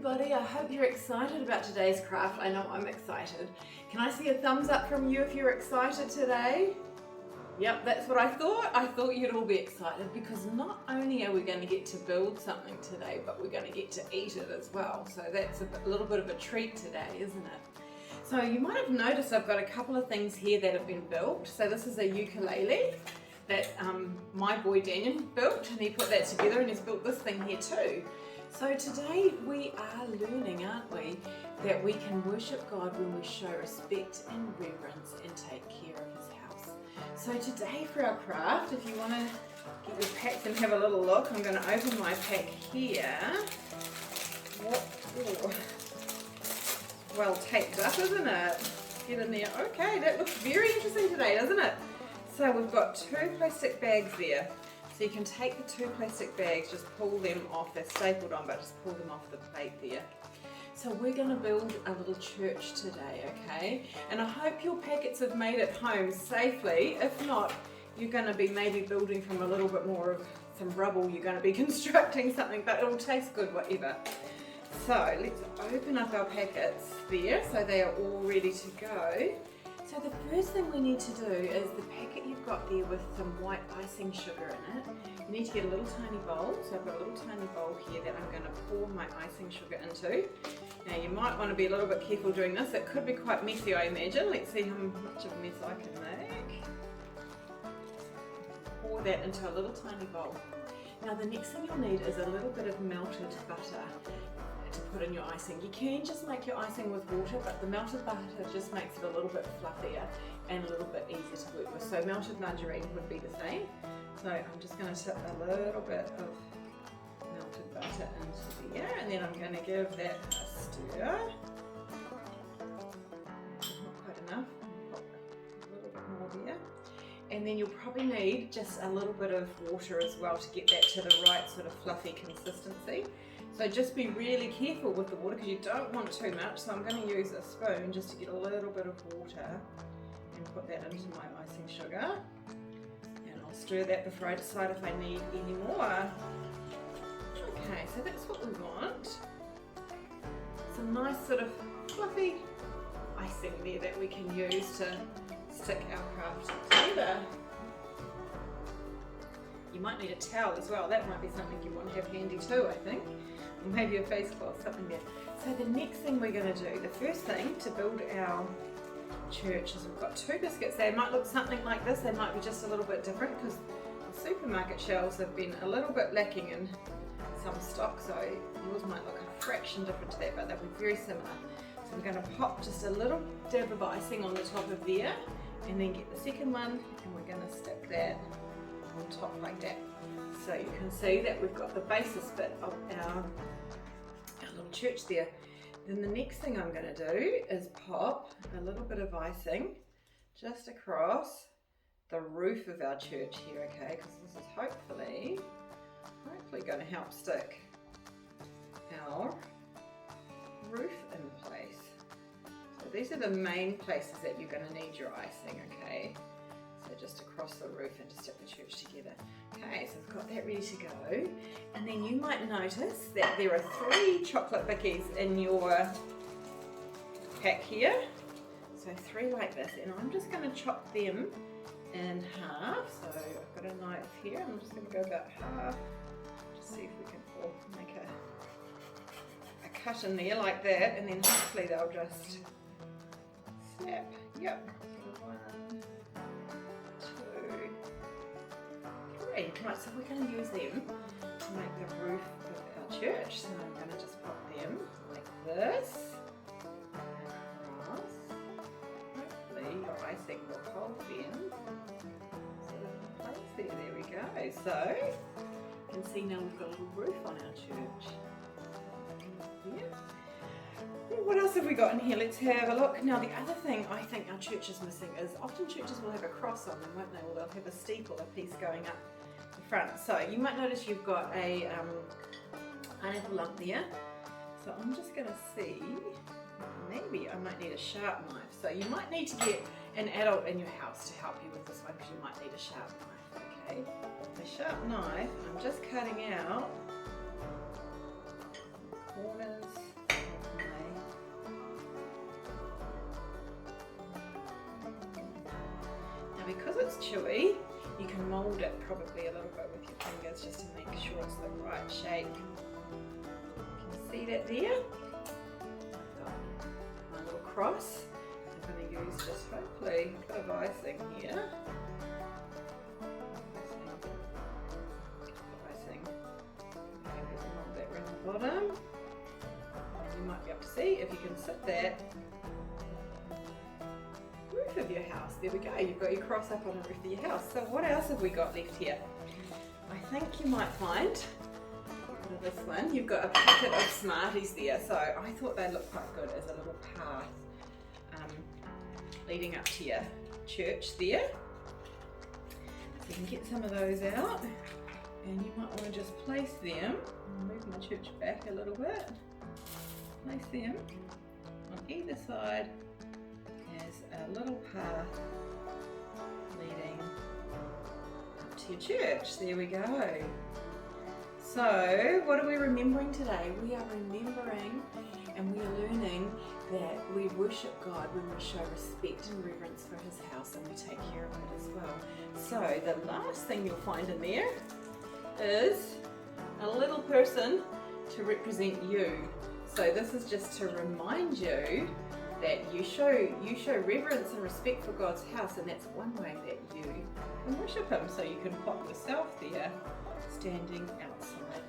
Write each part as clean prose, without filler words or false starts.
everybody, I hope you're excited about today's craft. I know I'm excited. Can I see a thumbs up from you if you're excited today? Yep, that's what I thought. I thought you'd all be excited because not only are we going to get to build something today, but we're going to get to eat it as well. So that's a little bit of a treat today, isn't it? So you might have noticed I've got a couple of things here that have been built. So this is a ukulele that my boy Daniel built, and he put that together, and he's built this thing here too. So today we are learning, aren't we, that we can worship God when we show respect and reverence and take care of His house. So today for our craft, if you want to get your packs and have a little look, I'm going to open my pack here. Well taped up, isn't it? Get in there. Okay, that looks very interesting today, doesn't it? So we've got 2 plastic bags there. So you can take the 2 plastic bags, just pull them off. They're stapled on, but just pull them off the plate there. So we're going to build a little church today, okay? And I hope your packets have made it home safely. If not, you're going to be maybe building from a little bit more of some rubble. You're going to be constructing something, but it'll taste good, whatever. So let's open up our packets there so they are all ready to go. So the first thing we need to do is the packet you've got there with some white icing sugar in it. You need to get a little tiny bowl. So I've got a little tiny bowl here that I'm going to pour my icing sugar into. Now you might want to be a little bit careful doing this. It could be quite messy, I imagine. Let's see how much of a mess I can make. Pour that into a little tiny bowl. Now the next thing you'll need is a little bit of melted butter to put in your icing. You can just make your icing with water, but the melted butter just makes it a little bit fluffier and a little bit easier to work with. So melted margarine would be the same. So I'm just going to tip a little bit of melted butter into there, and then I'm going to give that a stir. Not quite enough. Pop a little bit more there. And then you'll probably need just a little bit of water as well to get that to the right sort of fluffy consistency. So just be really careful with the water because you don't want too much. So I'm going to use a spoon just to get a little bit of water and put that into my icing sugar. And I'll stir that before I decide if I need any more. Okay, so that's what we want. Some nice sort of fluffy icing there that we can use to stick our craft together. You might need a towel as well. That might be something you want to have handy too, I think. Or maybe a face cloth, something there. So the next thing we're going to do, the first thing to build our church is we've got 2 biscuits. They might look something like this. They might be just a little bit different because the supermarket shelves have been a little bit lacking in some stock. So yours might look a fraction different to that, but they'll be very similar. So we're going to pop just a little dab of icing on the top of there, and then get the second one, and we're going to stick that on top like that. So you can see that we've got the basis bit of our little church there. Then the next thing I'm going to do is pop a little bit of icing just across the roof of our church here, okay? Because this is hopefully going to help stick our roof in place. So these are the main places that you're going to need your icing, okay? So just across the roof and to stick the church together. Okay, so I've got that ready to go. And then you might notice that there are 3 chocolate bickies in your pack here. So 3 like this, and I'm just going to chop them in half. So I've got a knife here. I'm just going to go about half. Just see if we can make a cut in there like that, and then hopefully they'll just snap. Yep. So 1, 2, 3. Right, so we're going to use them to make the roof of our church. So I'm going to just pop them like this across. Hopefully your icing will hold them. So in place there. There we go. So you can see now we've got a little roof on our church. Yeah. What else have we got in here? Let's have a look. Now the other thing I think our church is missing is often churches will have a cross on them, won't they? Or they'll have a steeple, a piece going up the front. So you might notice you've got a pineapple lump there. So I'm just going to see, maybe I might need a sharp knife. So you might need to get an adult in your house to help you with this one because you might need a sharp knife, okay? A sharp knife, I'm just cutting out corners because it's chewy, you can mould it probably a little bit with your fingers just to make sure it's the right shape. You can see that there? I've got my little cross. I'm going to use just hopefully a bit of icing here. Mold that around the bottom. And you might be able to see if you can sit that roof of your house. There we go, you've got your cross up on the roof of your house. So what else have we got left here? I think you might find, this one, you've got a packet of Smarties there. So I thought they looked quite good as a little path leading up to your church there. So you can get some of those out, and you might want to just place them, move my church back a little bit, place them on either side as a little path leading up to your church. There we go. So what are we remembering today? We are remembering and we are learning that we worship God when we show respect and reverence for His house, and we take care of it as well. So the last thing you'll find in there is a little person to represent you. So this is just to remind you that you show reverence and respect for God's house, and that's one way that you can worship Him. So you can pop yourself there, standing outside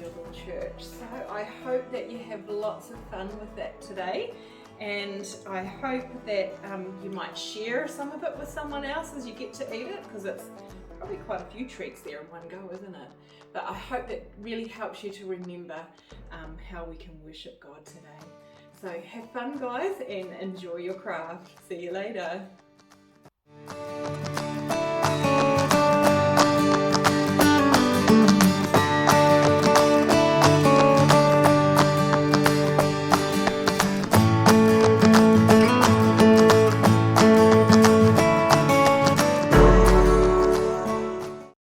your little church. So I hope that you have lots of fun with that today, and I hope that you might share some of it with someone else as you get to eat it, because it's probably quite a few treats there in one go, isn't it? But I hope that really helps you to remember how we can worship God today. So have fun, guys, and enjoy your craft. See you later.